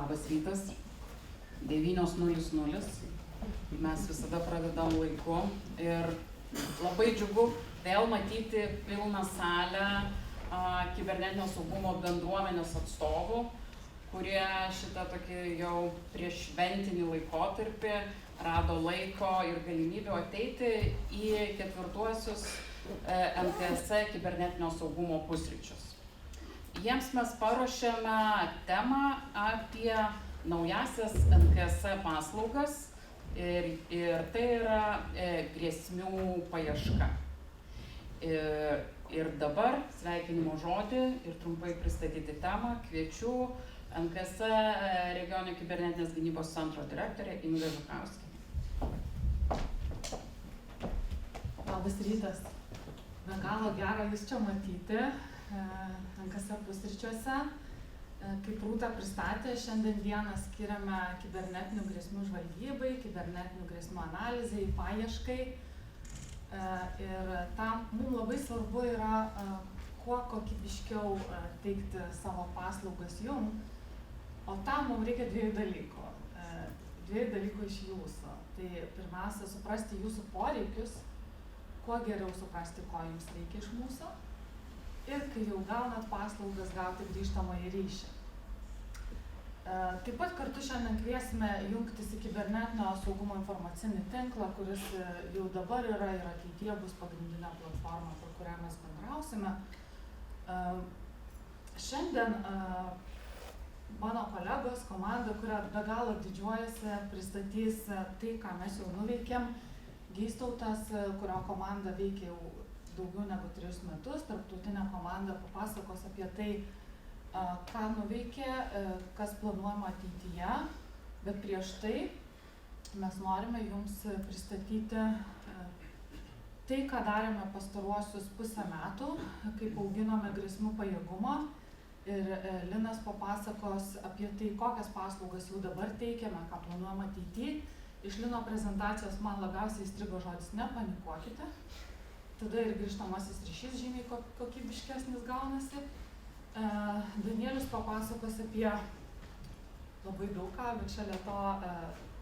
Labas rytas, 9:00. Mes visada pradedam laiku ir labai džiugu vėl matyti pilną salę kibernetinio saugumo bendruomenės atstovų, kurie šitą tokį jau prieš šventinį laikotarpį rado laiko ir galimybių ateiti į 4. NKS kibernetinio saugumo pusryčius. Jiems mes paruošėme temą apie naujasias NKS paslaugas ir tai yra grėsmių paieška. Ir dabar sveikinimo žodį ir trumpai pristatyti temą kviečiu NKS regioninio kibernetinės gynybos centro direktorė Inga Žukauskienė. Labas rytas. Be galo gera jūs čia matyti NKS pusryčiuose. Kaip Rūta pristatė, šiandien dieną skiriame kibernetinių grėsmių žvalgybai, kibernetinių grėsmių analizai, paieškai. Ir tam mums labai svarbu yra kuo kokybiškiau teikti savo paslaugas jum, o tam mums reikia dviejų dalykų iš jūsų. Tai pirmiausia, suprasti jūsų poreikius, kuo geriau suprasti, ko jums reikia iš mūsų, ir kai jau gaunat paslaugas, gauti grįžtamąjį ryšį. Taip pat kartu šiandien kviesime jungtis į kibernetinio saugumo informacinį tinklą, kuris jau dabar yra ir ateityje bus pagrindinė platforma, per kurią mes bendrausime. Šiandien mano kolegos, komanda, kurią be galo didžiuojasi, pristatys tai, ką mes jau nuveikėm. Geistautas, kurio komanda veikia jau daugiau negu 3 metus, tarptautinė komanda papasakos apie tai, ką nuveikė, kas planuojama ateityje, bet prieš tai mes norime jums pristatyti tai, ką darėme pastaruosius pusę metų, kaip auginome grėsmių pajėgumą, ir Linas papasakos apie tai, kokias paslaugas jau dabar teikiame, ką planuojame ateityje. Iš Lino prezentacijos man labiausiai įstrigo žodis nepanikuokite, tada ir grįžtamasis ryšys žymiai kokybiškesnis gaunasi. Danielius papasakos apie labai daug ką, bet šalia to,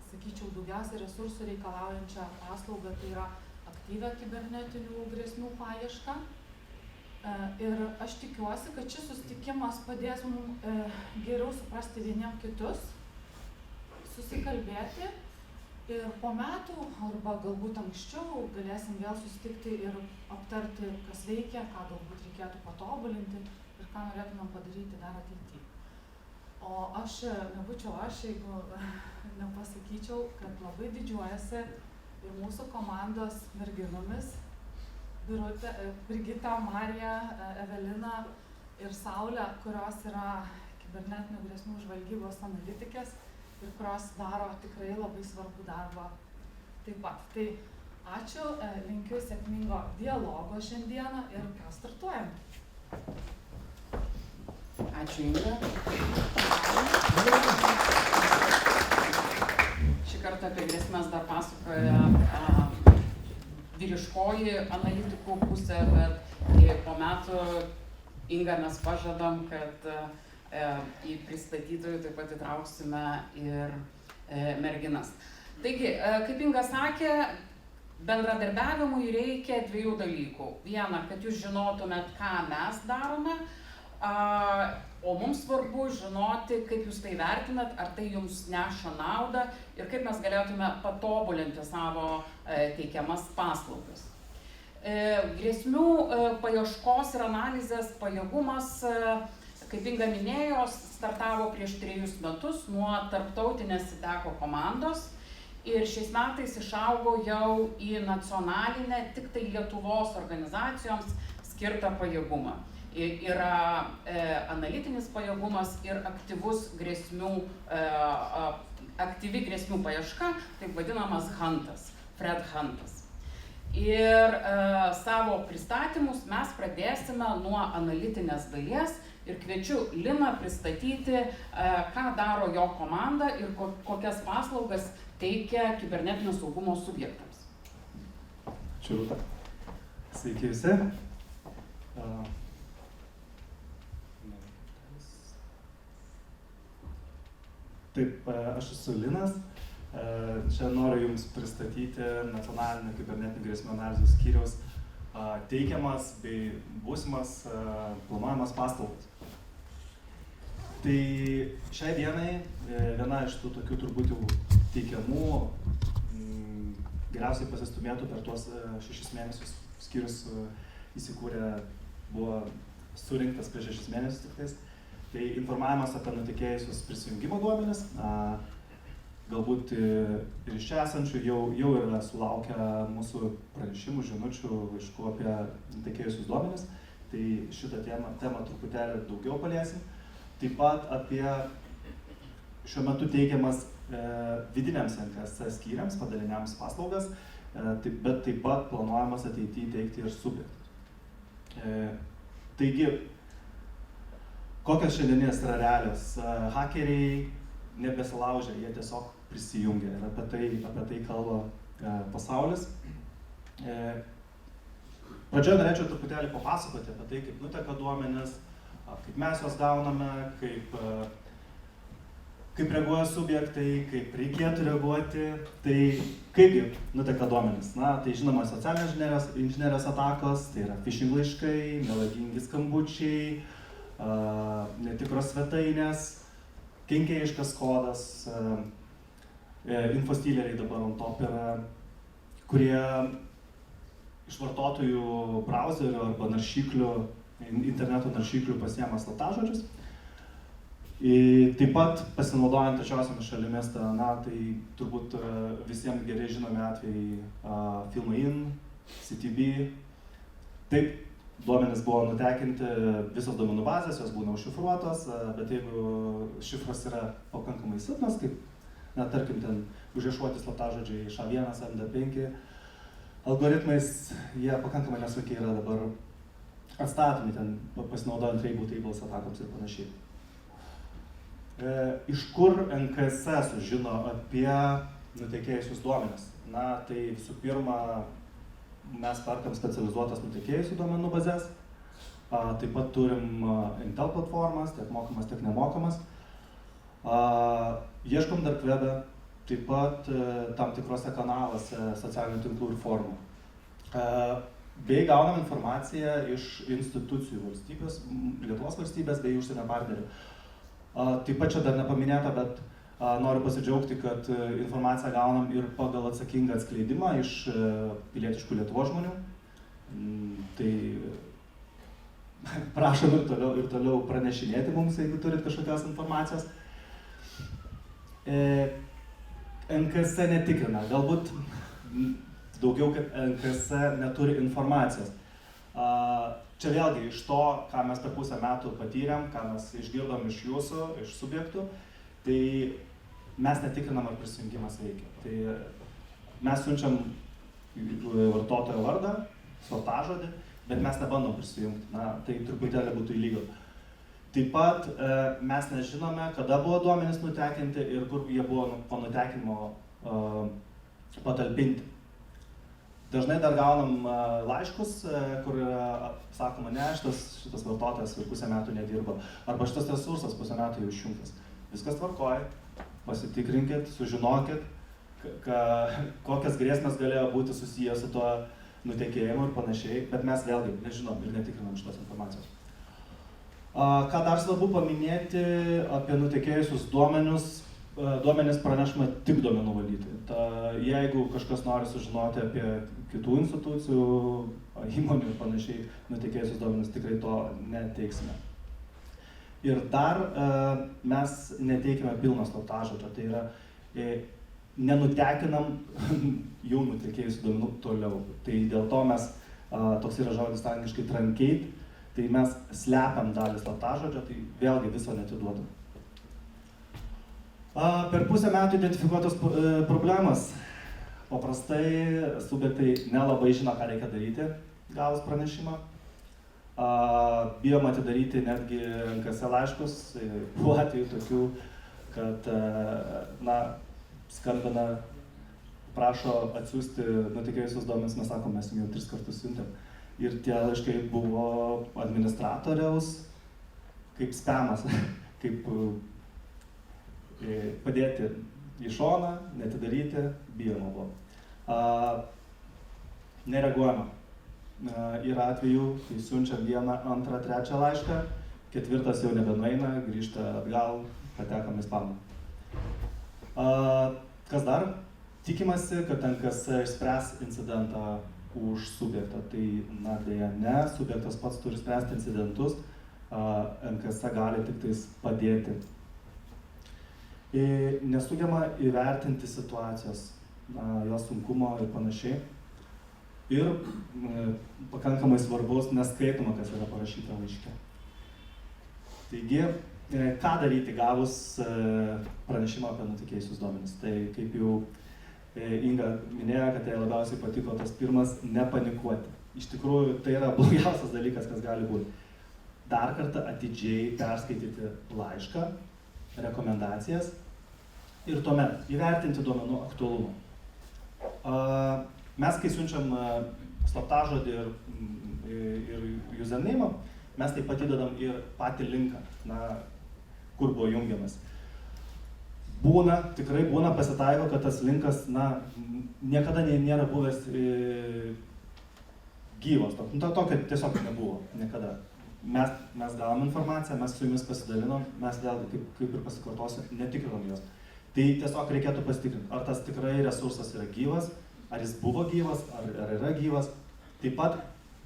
sakyčiau, daugiausia resursų reikalaujančią paslaugą, tai yra aktyvią kibernetinių grėsmių paiešką. Ir aš tikiuosi, kad šis susitikimas padės mums geriau suprasti vieniem kitus, susikalbėti. Ir po metų, arba galbūt anksčiau, galėsim vėl susitikti ir aptarti, kas veikia, ką galbūt reikėtų patobulinti ir ką norėtumėm padaryti dar ateityje. O aš nebūčiau jeigu nepasakyčiau, kad labai didžiuojasi ir mūsų komandos merginomis, Birutė, Brigita, Marija, Evelina ir Saulė, kurios yra kibernetinių grėsmių žvalgybos analitikės ir kurios daro tikrai labai svarbų darbą taip pat. Tai ačiū, linkiu sėkmingo dialogo šiandieną ir ką startuojam. Ačiū, Inga. Šį kartą apie grėsmes dar pasakoja vyriškoji analitikų pusė, bet po metų Inga mes pažadam, kad į pristatytojų taip pat įtrauksime ir merginas. Taigi, kaip Inga sakė, bendradarbiavimui reikia 2 dalykų. Viena, kad jūs žinotumėt, ką mes darome, o mums svarbu žinoti, kaip jūs tai vertinat, ar tai jums neša naudą ir kaip mes galėtume patobulinti savo teikiamas paslaugas. Grėsmių paieškos ir analizės pajėgumas, kaip Inga minėjo, startavo prieš 3 metus nuo tarptautinės CITECO komandos ir šiais metais išaugo jau į nacionalinę, tik tai Lietuvos organizacijoms skirtą pajėgumą. Yra analitinis pajėgumas ir aktyvi grėsmių paieška, taip vadinamas huntas, Fred Huntas. Ir savo pristatymus mes pradėsime nuo analitinės dalies ir kviečiu Liną pristatyti, ką daro jo komanda ir kokias paslaugas teikia kibernetinio saugumo subjektams. Ačiū, Rūta. Sveiki visi. Taip, aš esu Linas. Čia noriu Jums pristatyti nacionalinio kibernetinių grėsmių analizės skyriaus teikiamas bei būsimas planuojamas paslaugas. Tai šiai dienai viena iš tų tokių turbūt jau teikiamų geriausiai pasistumėtų per tuos 6 mėnesius skyrius įsikūrė, buvo surinktas prieš 6 mėnesius tiktais. Tai informavimas apie nutekėjusius prisijungimo duomenis, galbūt ir iš čia esančių jau yra sulaukę mūsų pranešimų, žinučių, laiškų apie nutekėjusius duomenis. Tai šitą temą truputėlį daugiau paliesim. Taip pat apie šiuo metu teikiamas vidiniams NKSC skyriams, padaliniams paslaugas, bet taip pat planuojamas ateityje teikti ir subjektus. Taigi, kokios šiandieninės yra realios? Hakeriai nebesilaužia, jie tiesiog prisijungia ir apie tai kalba pasaulis. Pradžioje norėčiau truputėlį papasakoti apie tai, kaip nuteka duomenis, kaip mes juos gauname, kaip reaguoja subjektai, kaip reikėtų reaguoti. Tai kaipgi nuteka duomenis? Na, tai žinoma, socialinės inžinerijos atakos, tai yra phishing laiškai, melagingi skambučiai, netikros svetainės, kenkėjiškas kodas, infostyleriai dabar on top yra, kurie iš vartotojų brauzerių arba naršyklių, interneto naršyklių pasiema slaptažodžius. Taip pat pasinaudojant trečiosiomis šalimis, tai turbūt visiems gerai žinomi atvejai Filma.in, CTB. Taip, duomenys buvo nutekinti, visos duomenų bazės, jos būna užšifruotos, bet jeigu šifras yra pakankamai silpnas, kaip, tarkim, ten užiešuoti slaptažodžiai SHA-1, MD5, algoritmais jie pakankamai nesunkiai yra dabar atstatomi, ten pasinaudojant Rainbow Tables atakoms ir panašiai. Iš kur NKSC sužino apie nutekėjusius duomenis? Na, tai visų pirma, mes perkam specializuotas nutekėjusių duomenų bazės, taip pat turim Intel platformas, tiek mokamas, tiek nemokamas. Ieškom dark webe, taip pat tam tikrose kanaluose socialinių tinklų ir forumų. Bei gaunam informaciją iš institucijų valstybės, Lietuvos valstybės bei užsienio partnerių. Taip pat čia dar nepaminėta, bet noriu pasidžiaugti, kad informaciją gaunam ir pagal atsakingą atskleidimą iš pilietiškų Lietuvos žmonių. Tai prašom ir toliau pranešinėti mums, jeigu turit kažkokios informacijos. NKSC netikrina, galbūt daugiau, kad NKSC neturi informacijos. Čia vėlgi iš to, ką mes per pusę metų patyrėm, ką mes išgirdom iš jūsų, iš subjektų, tai mes netikrinam, ar prisijungimas veikia. Tai mes siunčiam vartotojo vardą, slaptažodį, bet mes nebandom prisijungti. Na, tai truputėlį būtų illegal. Taip pat mes nežinome, kada buvo duomenys nutekinti ir kur jie buvo po nutekinimo patalpinti. Dažnai dar gaunam laiškus, kur sakoma, ne, šitas vartotojas ir pusę metų nedirba, arba šitas resursas pusę metų jau išjungtas. Viskas tvarkoj, pasitikrinkit, sužinokit, kokias grėsmės galėjo būti susijęs su tuo nutekėjimu ir panašiai, bet mes vėlgi nežinom ir netikrinam šitos informacijos. Ką dar svarbu paminėti apie nutekėjusius duomenis pranešama tik duomenų valdytojui. Jeigu kažkas nori sužinoti apie kitų institucijų, įmonių ir panašiai nutekėjusius duomenis, tikrai to neteiksime. Ir dar mes neteikime pilno slaptažodžio, tai yra nenutekinam jau nutekėjusių duomenų toliau. Tai dėl to mes, toks yra žodis angliškai truncate, tai mes slepiam dalį slaptažodžio, tai vėlgi viso netiduodam. Per pusę metų identifikuotos problemas. Paprastai subjektai nelabai žino, ką reikia daryti, gavus pranešimą. Bijom atidaryti netgi NKSC laiškus. Buvo atvejų tokių, kad skambina, prašo atsiųsti nutekėjusius duomenis, mes sakom, mes jau 3 kartus siuntėm. Ir tie laiškai buvo administratoriaus kaip spamas, kaip padėti į šoną, netidaryti, bijoma buvo. Nereaguojama. Yra atvejų, kai siunčiam 1, 2, 3 laišką, 4 jau nebenueina, grįžta atgal, patekam į spamą. Kas dar? Tikimasi, kad NKS išspręs incidentą už subjektą. Tai, na, dėja ne, subjektas pats turi spręsti incidentus, NKS gali tik tais padėti. Nesugeba įvertinti situacijos, jos sunkumo ir panašiai. Ir pakankamai svarbus neskaitoma, kas yra parašyta laiške. Taigi, ką daryti gavus pranešimą apie nutekėjusius duomenis? Tai kaip jau Inga minėjo, kad jai labiausiai patiko tas pirmas - nepanikuoti. Iš tikrųjų, tai yra blogiausias dalykas, kas gali būti. Dar kartą atidžiai perskaityti laišką, rekomendacijas ir tuomet įvertinti duomenų aktualumą. Mes, kai siunčiam slaptažodį ir username, mes taip pat įdedam ir patį linką, kur buvo jungiamas. Tikrai būna, pasitaiko, kad tas linkas, niekada nėra buvęs gyvas. Tokio tiesiog nebuvo, niekada. Mes gavom informaciją, mes su jumis pasidalinom, mes vėl, kaip ir pasikartosiu, netikrinom jos. Tai tiesiog reikėtų pasitikrinti, ar tas tikrai resursas yra gyvas, ar jis buvo gyvas, ar yra gyvas. Taip pat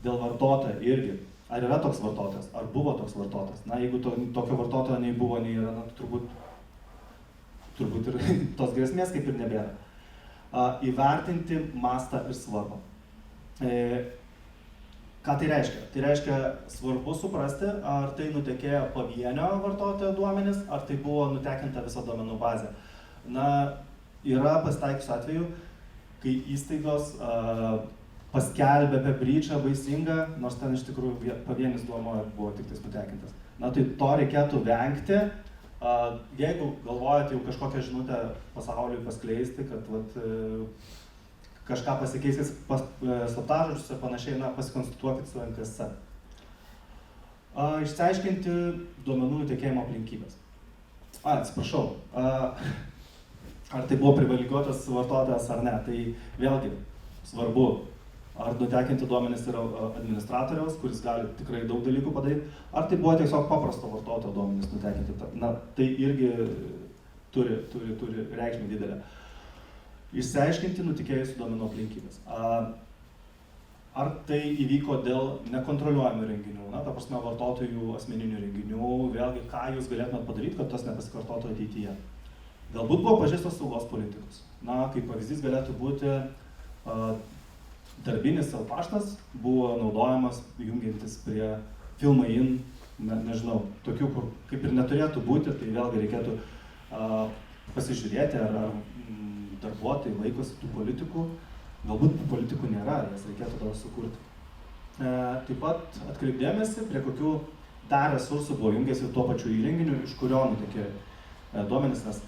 dėl vartotojo irgi. Ar yra toks vartotojas, ar buvo toks vartotojas. Jeigu tokio vartotojo nei buvo, nei yra, turbūt ir tos grėsmės kaip ir nebėra. Įvertinti mastą ir svarbą. Ką tai reiškia? Tai reiškia svarbu suprasti, ar tai nutekėjo pavienio vartotojo duomenis, ar tai buvo nutekinta visa duomenų bazė. Yra pasitaikiusių atvejų, kai įstaigos paskelbė apie breachą baisingą, nors ten iš tikrųjų pavienis duomuo buvo tik tais nutekintas. Tai to reikėtų vengti. Jeigu galvojate jau kažkokią žinutę pasauliui paskleisti, kad kažką pasikeiskis slaptažodžius ir panašiai, pasikonsultuokit su NKS. Išsiaiškinti duomenų nutekėjimo aplinkybės. Atsiprašau, ar tai buvo privilegijuotas vartotojas ar ne, tai vėlgi svarbu. Ar nutekinti duomenys yra administratoriaus, kuris gali tikrai daug dalykų padaryti, ar tai buvo tiesiog paprasto vartotojo duomenys nutekinti. Tai irgi turi reikšmę didelę. Išsiaiškinti nutekėjusių duomenų aplinkybės. Ar tai įvyko dėl nekontroliuojamų renginių, ta prasme vartotojų asmeninių renginių, vėlgi ką jūs galėtumėt padaryti, kad tas nepasikartotų ateityje. Galbūt buvo pažeistos saugos politikos. Kaip pavyzdys galėtų būti darbinis paštas buvo naudojamas jungiantis prie Filma.in, nežinau, tokių, kur kaip ir neturėtų būti, tai vėlgi reikėtų pasižiūrėti, ar darbuotojai laikosi tų politikų. Galbūt politikų nėra, jas reikėtų gal sukurti. Taip pat atkreipdėmėsi, prie kokių dar resursų buvo jungiasi tuo pačiu įrenginiu, iš kurio nutekėjo duomenys, nes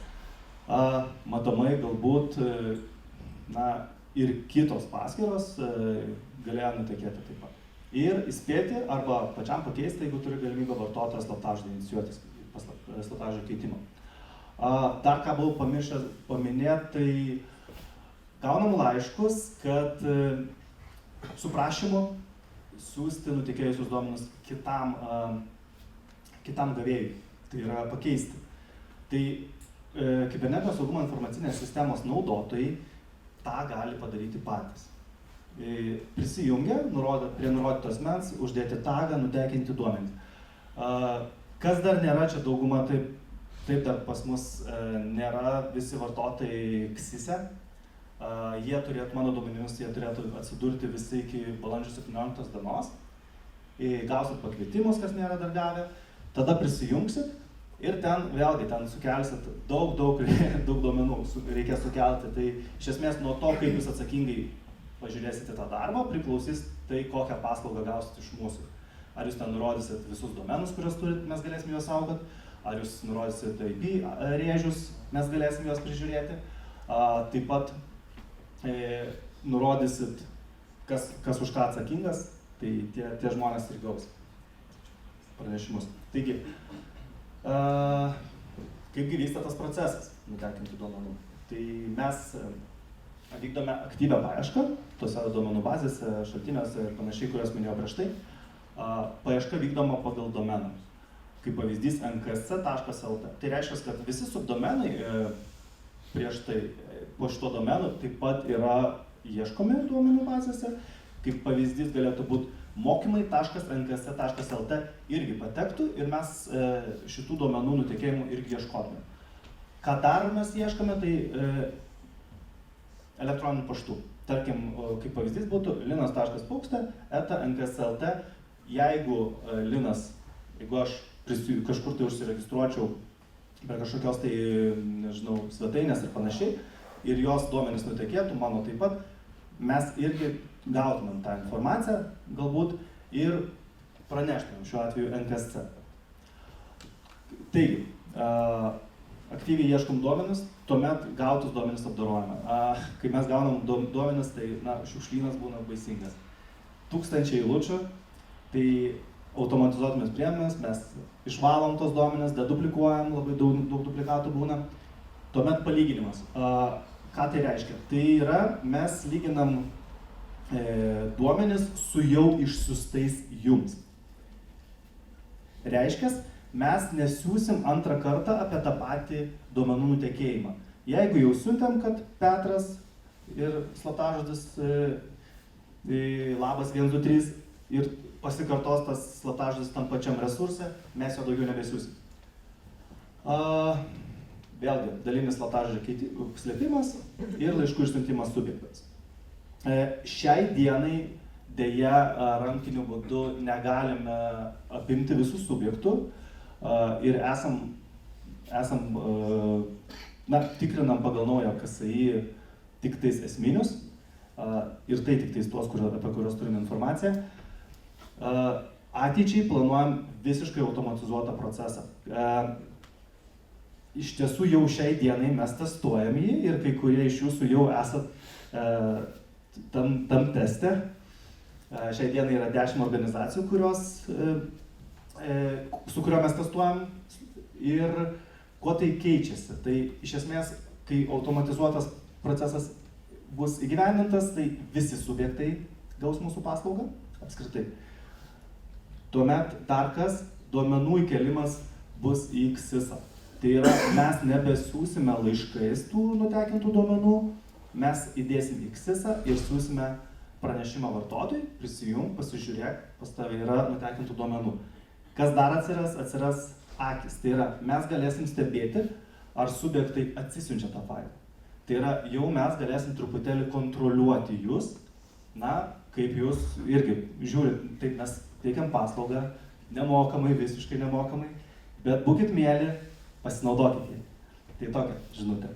matomai galbūt ir kitos paskyros galėjo nutekėti taip pat. Ir įspėti arba pačiam pakeisti, jeigu turi galimybę vartotojas slaptažodį inicijuoti slaptažodžio keitimą. Dar ką buvau pamiršęs paminėti, tai gaunam laiškus, kad su prašymu siųsti nutekėjusius duomenis kitam gavėjui, tai yra pakeisti. Tai kibernetinio saugumo informacinės sistemos naudotojai tą gali padaryti patys. Prisijungia prie nurodyto asmens, uždėti tagą, nutekinti duomenys. Kas dar nėra, čia dauguma taip dar pas mus nėra visi vartotojai KSIS-e. Mano duomenimis, jie turėtų atsidurti visi iki balandžio 17 dienos. Gausit pakvietimus, kas nėra dar gavę, tada prisijungsit. Ir vėlgi ten sukelsit daug duomenų reikės sukelti. Tai iš esmės nuo to, kaip jūs atsakingai pažiūrėsite tą darbą, priklausys tai, kokią paslaugą gausit iš mūsų. Ar jūs ten nurodysit visus domenus, kuriuos turit, mes galėsim juos saugot, ar jūs nurodysit IP rėžius, mes galėsim juos prižiūrėti. Taip pat nurodysit, kas už ką atsakingas, tai tie žmonės ir gaus pranešimus. Taigi, Kaipgi vyksta tas procesas nutekintų duomenų. Tai mes vykdome aktyvią paiešką tose duomenų bazėse, šaltiniuose ir panašiai, kurias minėjau prieš tai. Paieška vykdoma pagal domeną. Kaip pavyzdys nksc.lt. Tai reiškia, kad visi subdomenai prieš tai po šito domenu taip pat yra ieškomi duomenų bazėse. Kaip pavyzdys galėtų būti mokymai.nksc.lt irgi patektų ir mes šitų duomenų nutekėjimų irgi ieškotume. Ką dar mes ieškome, tai elektroniniu paštu. Tarkim, kaip pavyzdys būtų linas.paukštė@nksc.lt. Jeigu Linas, jeigu aš kažkur tai užsiregistruočiau per kažkokios tai, nežinau, svetainės ir panašiai, ir jos duomenys nutekėtų, mano taip pat, mes irgi gautumėm tą informaciją, galbūt, ir praneštumėm šiuo atveju NKSC. Taigi, aktyviai ieškom duomenis, tuomet gautus duomenis apdorojame. Kai mes gaunam duomenis, tai šiukšlynas būna baisingas. 1000 eilučių, tai automatizuotomis priemonės, mes išvalom tos duomenis, deduplikuojam, labai daug duplikatų būna. Tuomet palyginimas. Ką tai reiškia? Tai yra, mes lyginam duomenis su jau išsiųstais jums. Reiškia, mes nesiūsim antrą kartą apie tą patį duomenų nutekėjimą. Jeigu jau siuntėm, kad Petras ir slaptažodis labas 123 ir pasikartos tas slaptažodis tam pačiam resurse, mes jo daugiau nebesiūsim. Vėlgi, dalinis slaptažodžio slėpimas ir laiškų išsiuntimas subjektas. Šiai dienai dėja rankiniu būdu negalime apimti visų subjektų ir tikrinam pagal naują KSI tik tais esminius ir tai tik tais tuos, apie kuriuos turime informaciją. Ateičiai planuojam visiškai automatizuotą procesą. Iš tiesų jau šiai dienai mes testuojam jį ir kai kurie iš jūsų jau esat tam teste. Šiai dienai yra 10 organizacijų, su kurio mes testuojam ir kuo tai keičiasi. Tai iš esmės, kai automatizuotas procesas bus įgyvendintas, tai visi subjektai gaus mūsų paslaugą apskritai. Tuomet dar kas, duomenų įkelimas bus į XIS-ą. Tai yra, mes nebesiūsime laiškais tų nutekintų duomenų, mes įdėsim į XIS-ą ir siūsime pranešimą vartotojui, prisijung, pasižiūrėk, pas tave yra nutekintų duomenų. Kas dar atsiras? Atsiras akis. Tai yra, mes galėsim stebėti, ar subjektai atsisiunčia tą failą. Tai yra, jau mes galėsim truputėlį kontroliuoti jūs, kaip jūs irgi žiūrit, taip mes teikiam paslaugą, nemokamai, visiškai nemokamai, bet būkit mieli, pasinaudokit jį. Tai tokia žinutė.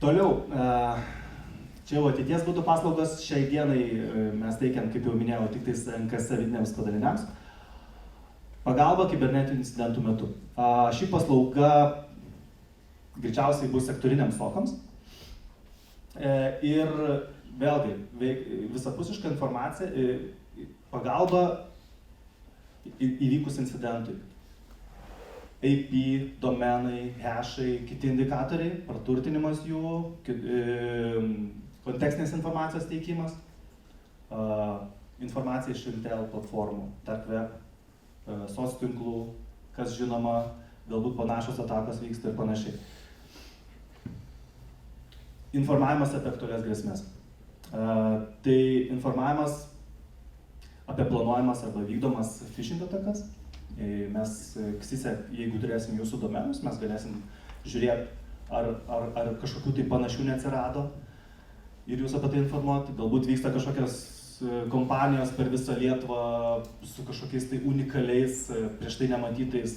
Toliau, čia jau ateities būtų paslaugos, šiai dienai mes teikiam, kaip jau minėjau, tik tais NKSC vidiniams padaliniams. Pagalba kibernetinių incidentų metu. Ši paslauga greičiausiai bus sektoriniams stokams. Ir vėlgi, visapusiška informacija, pagalba įvykus incidentui. IP, domenai, hashai, kiti indikatoriai, praturtinimas jų, kontekstinės informacijos teikimas, informacija iš Intel platformų, dark web, SOS tinklų, kas žinoma, galbūt panašios atakos vyksta ir panašiai. Informavimas apie aktualias grėsmės. Tai informavimas apie planuojamas arba vykdomas phishing atakas. Mes XIS-e, jeigu turėsim jūsų domenus, mes galėsim žiūrėti, ar kažkokių tai panašių neatsirado ir jūs apie tai informuoti. Galbūt vyksta kažkokios kompanijos per visą Lietuvą su kažkokiais tai unikaliais, prieš tai nematytais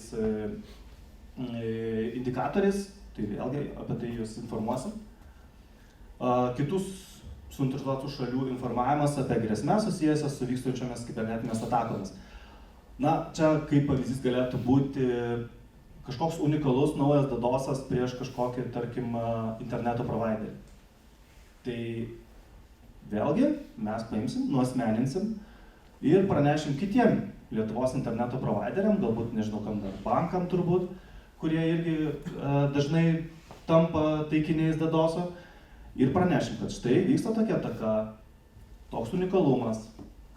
indikatoriais, tai vėlgi apie tai jūs informuosim. Kitus suinteresuotų šalių informavimas apie grėsmes susijusias su vykstančiomis kibernetinės atakomis. Čia kaip pavyzdys galėtų būti kažkoks unikalus naujas DDoS-as prieš kažkokį, tarkim, interneto providerį. Tai vėlgi mes paimsim, nuasmeninsim ir pranešim kitiem Lietuvos interneto provideriam, galbūt nežinau kam dar, bankam turbūt, kurie irgi dažnai tampa taikiniais DDoS'o. Ir pranešim, kad štai vyksta tokia ataka, toks unikalumas,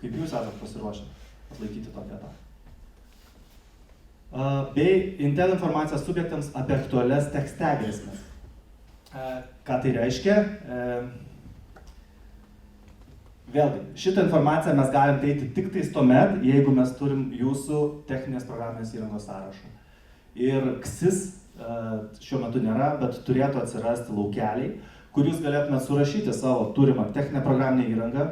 kaip jūs esate pasiruošę atlaikyti tokią ataką. Bei Intel informacijos subjektams apie aktualias tekste grėsmes. Ką tai reiškia? Vėlgi, šitą informaciją mes galim teikti tik tais tuomet, jeigu mes turim jūsų techninės programinės įrangos sąrašą. Ir KSIS šiuo metu nėra, bet turėtų atsirasti laukeliai, kur jūs galėtumėt surašyti savo turimą techninę programinę įrangą,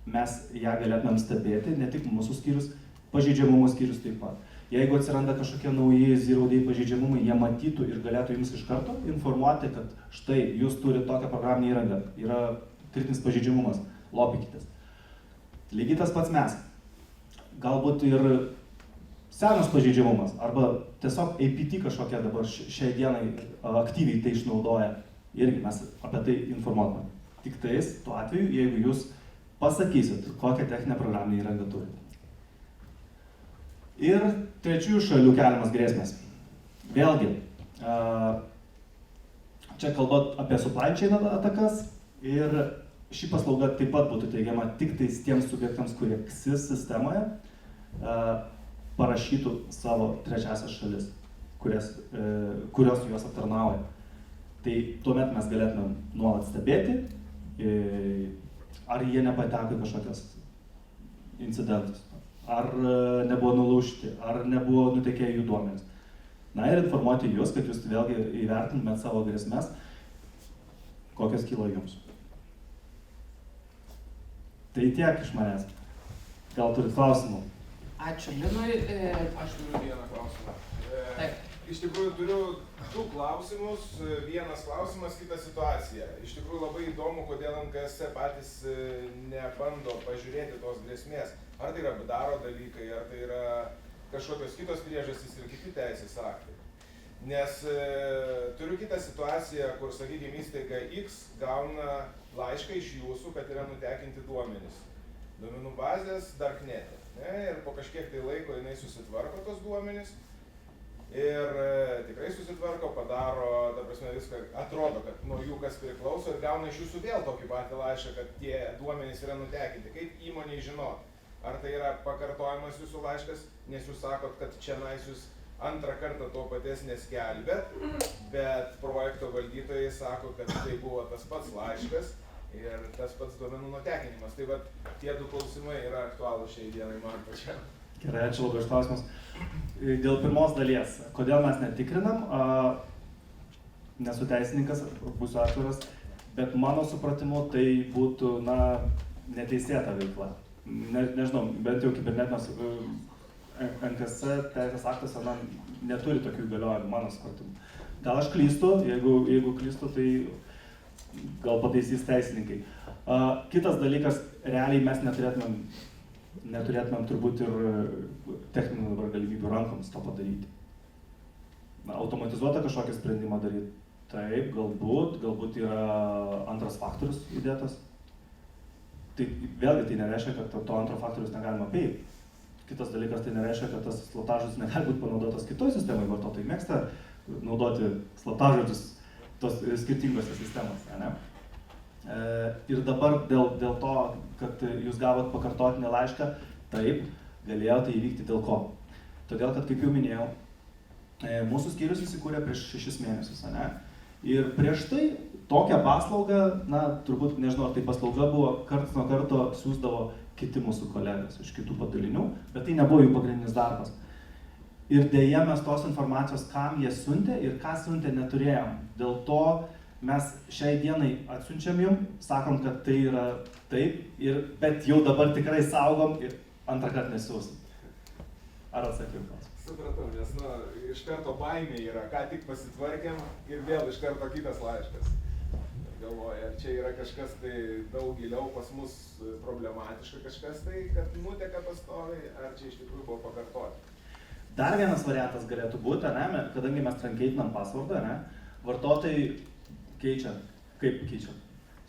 mes ją galėtumėm stebėti, ne tik mūsų skyrius, pažeidžiamumų skyrius taip pat. Jeigu atsiranda kažkokie nauji Zero Day pažeidžiamumai, jie matytų ir galėtų jums iš karto informuoti, kad štai jūs turite tokią programinę įrangą, yra kritinis pažeidžiamumas, lopykitės. Lygiai tas pats mes. Galbūt ir senas pažeidžiamumas, arba tiesiog APT kažkokia dabar šiai dienai aktyviai tai išnaudoja, irgi mes apie tai informuotume. Tik tais tuo atveju, jeigu jūs pasakysit, kokią techninę programinę įrangą turite. Ir trečiųjų šalių keliamas grėsmės. Vėlgi, čia kalbant apie supply chain atakas ir ši paslauga taip pat būtų teigiama tik tais tiems subjektams, kurie KSIS sistemoje parašytų savo trečiasias šalis, kurios juos aptarnauja. Tai tuomet mes galėtumėm nuolat stebėti, ar jie nepateko į kažkokias incidentus, ar nebuvo nulaužti, ar nebuvo nutekėję jų duomenys. Na ir informuoti jūs, kad jūs vėlgi įvertintumėt savo grėsmes, kokios kyla jums. Tai tiek iš manęs. Gal turit klausimų? Ačiū Linui. Aš turiu vieną klausimą. Taip. Iš tikrųjų turiu du klausimus. Vienas klausimas, kita situacija. Iš tikrųjų labai įdomu, kodėl NKSC patys nebando pažiūrėti tos grėsmės. Ar tai yra bdaro dalykai, ar tai yra kažkokios kitos priežastys ir kiti teisės aktai. Nes turiu kitą situaciją, kur, sakykime, įstaiga X gauna laišką iš jūsų, kad yra nutekinti duomenys. Duomenų bazės Darknete. Ir po kažkiek tai laiko jinai susitvarko tos duomenys. Ir tikrai susitvarko, padaro, ta prasme, viską atrodo, kad nuo jų kas priklauso ir gauna iš jūsų vėl tokį patį laišką, kad tie duomenys yra nutekinti. Kaip įmonei žinot, ar tai yra pakartojimas jūsų laiškas, nes jūs sakot, kad čia jūs antrą kartą to paties neskelbėt, bet projekto valdytojai sako, kad tai buvo tas pats laiškas ir tas pats duomenų nutekinimas. Tai vat tie du klausimai yra aktualūs šiai dienai man pačiam. Gerai, ačiū labai už klausimus. Dėl pirmos dalies, kodėl mes netikrinam, nesu teisininkas, būsiu atviras, bet mano supratimu tai būtų, neteisėta veikla. Nežinau, bent jau kibernetinės NKSC teisės aktuose neturi tokių įgaliojimų, mano supratimu. Gal aš klystu, jeigu klystu, tai gal pataisys teisininkai. Kitas dalykas, realiai mes neturėtumėm turbūt ir techninių galimybių rankoms to padaryti. Automatizuotą kažkokį sprendimą daryti, taip, galbūt yra antras faktorius įdėtas. Tai vėlgi tai nereiškia, kad to antro faktorius negalima apeiti. Kitas dalykas, tai nereiškia, kad tas slaptažodis negali būti panaudotas kitoj sistemai, vartotojai mėgsta naudoti slaptažodžius tos skirtingose sistemose, ne? Ir dabar dėl to, kad jūs gavot pakartotinį laišką, taip, galėjo tai įvykti dėl ko. Todėl, kad, kaip jau minėjau, mūsų skyrius įsikūrė prieš 6 mėnesius, ne? Ir prieš tai tokią paslaugą, turbūt, nežinau, ar tai paslauga buvo, karts nuo karto siųsdavo kiti mūsų kolegos iš kitų padalinių, bet tai nebuvo jų pagrindinis darbas. Ir dėja mes tos informacijos, kam jie siuntė ir ką siuntė, neturėjom. Dėl to mes šiai dienai atsiunčiam jum, sakom, kad tai yra taip, bet jau dabar tikrai saugom ir antrą kartą nesiūsim. Ar atsakiau klausimą? Supratau, nes iš karto baimė yra, ką tik pasitvarkėm ir vėl iš karto kitas laiškas. Galvoja, ar čia yra kažkas tai daug giliau pas mus problematiška kažkas tai, kad nuteka pastoviai, ar čia iš tikrųjų buvo pakartoti. Dar vienas variantas galėtų būti, kadangi mes trankeitinam passwordą, vartotojai keičia, kaip keičia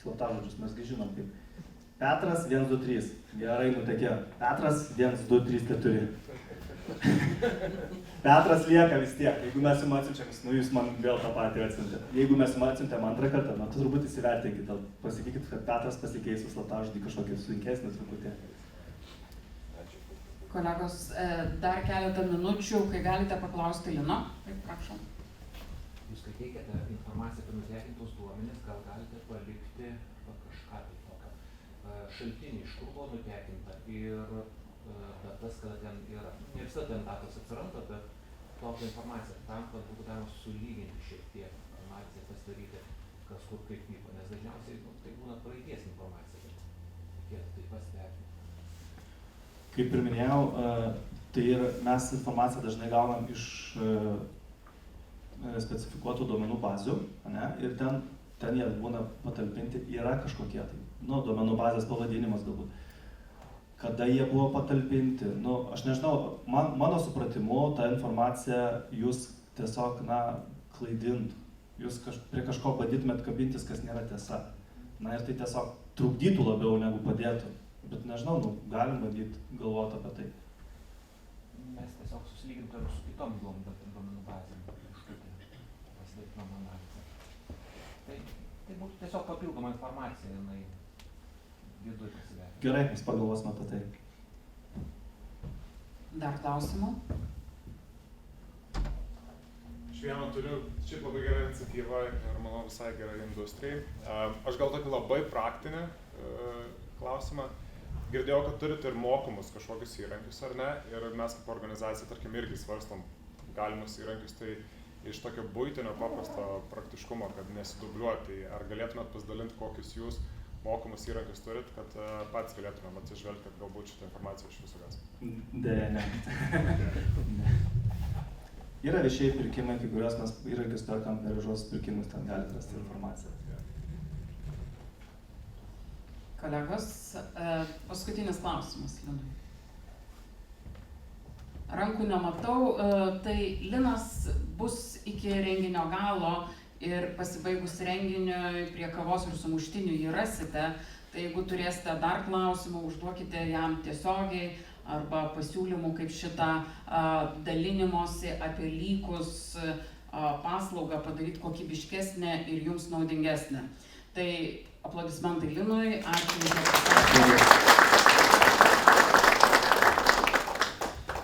slaptažodžius, mes žinom kaip. Petras 123, gerai nutekėjo. Petras 1, 2, 3, 4. Petras lieka vis tiek, jeigu mes jums atsiunčiam, jūs man vėl tą patį atsiuntėte. Jeigu mes jums atsiuntėm antrą kartą, tai turbūt įsivertinkite, pasakykit, kad Petras pasikeis su slaptažodį kažkokį sunkesnį truputį. Kolegos, dar keletą minučių, kai galite paklausti Lino. Taip, prašom. Jūs, kai teikiate informaciją apie nutekintus duomenis, gal galite palikti kažką tai tokio šaltinį, iš kur buvo nutekinta ir datas, kada ten yra. Ne visada ten datos atsiranda, bet tokia informacija tam, kad būtų galima sulyginti šiek tiek analizę, pasidaryti, kas kur kaip vyko, nes dažniausiai tai būna praeities informacija, bet reikėtų tai pasverti. Kaip ir minėjau, tai ir mes informaciją dažnai gaunam iš specifikuotų duomenų bazių, ne? Ir ten jie būna patalpinti, yra kažkokie tai, duomenų bazės pavadinimas galbūt. Kada jie buvo patalpinti, aš nežinau, mano supratimu, tą informaciją jūs tiesiog, klaidintų. Jūs prie kažko bandytumėt kabintis, kas nėra tiesa. Ir tai tiesiog trukdytų labiau negu padėtų. Bet nežinau, galim bandyti galvoti apie tai. Mes tiesiog susilygintume su kitom duomenų bazėm, pasidarytumėm analizę. Tai būtų tiesiog papildoma informacija, jinai viduje pasiverti. Gerai, mes pagalvosime apie tai. Dar klausimų? Aš vieną turiu, šiaip labai gerą iniciatyvą ir manau visai gerai industrijai. Aš gal tokį labai praktinį klausimą. Girdėjau, kad turite ir mokomus kažkokius įrankius, ar ne? Ir mes kaip organizacija, tarkim, irgi svarstam galimus įrankius, tai iš tokio buitinio paprasto praktiškumo, kad nesidubliuoti. Ar galėtumėt pasidalinti, kokius jūs mokomus įrankius turit, kad patys galėtumėm atsižvelgti, kad galbūt šitą informaciją iš visų gas? Deja, ne. Yra viešieji pirkimai, kai kurios mes įrankius perkam per viešuosius pirkimus, ten galite rasti informaciją. Kolegos, paskutinis klausimas Linui. Rankų nematau, tai Linas bus iki renginio galo ir pasibaigus renginiui prie kavos ir sumuštinių jį rasite. Tai jeigu turėsite dar klausimų, užduokite jam tiesiogiai arba pasiūlymų, kaip šitą dalinimosi apie lygus paslaugą padaryti kokybiškesnę ir jums naudingesnę. Tai aplodismentai Linui, ačiū.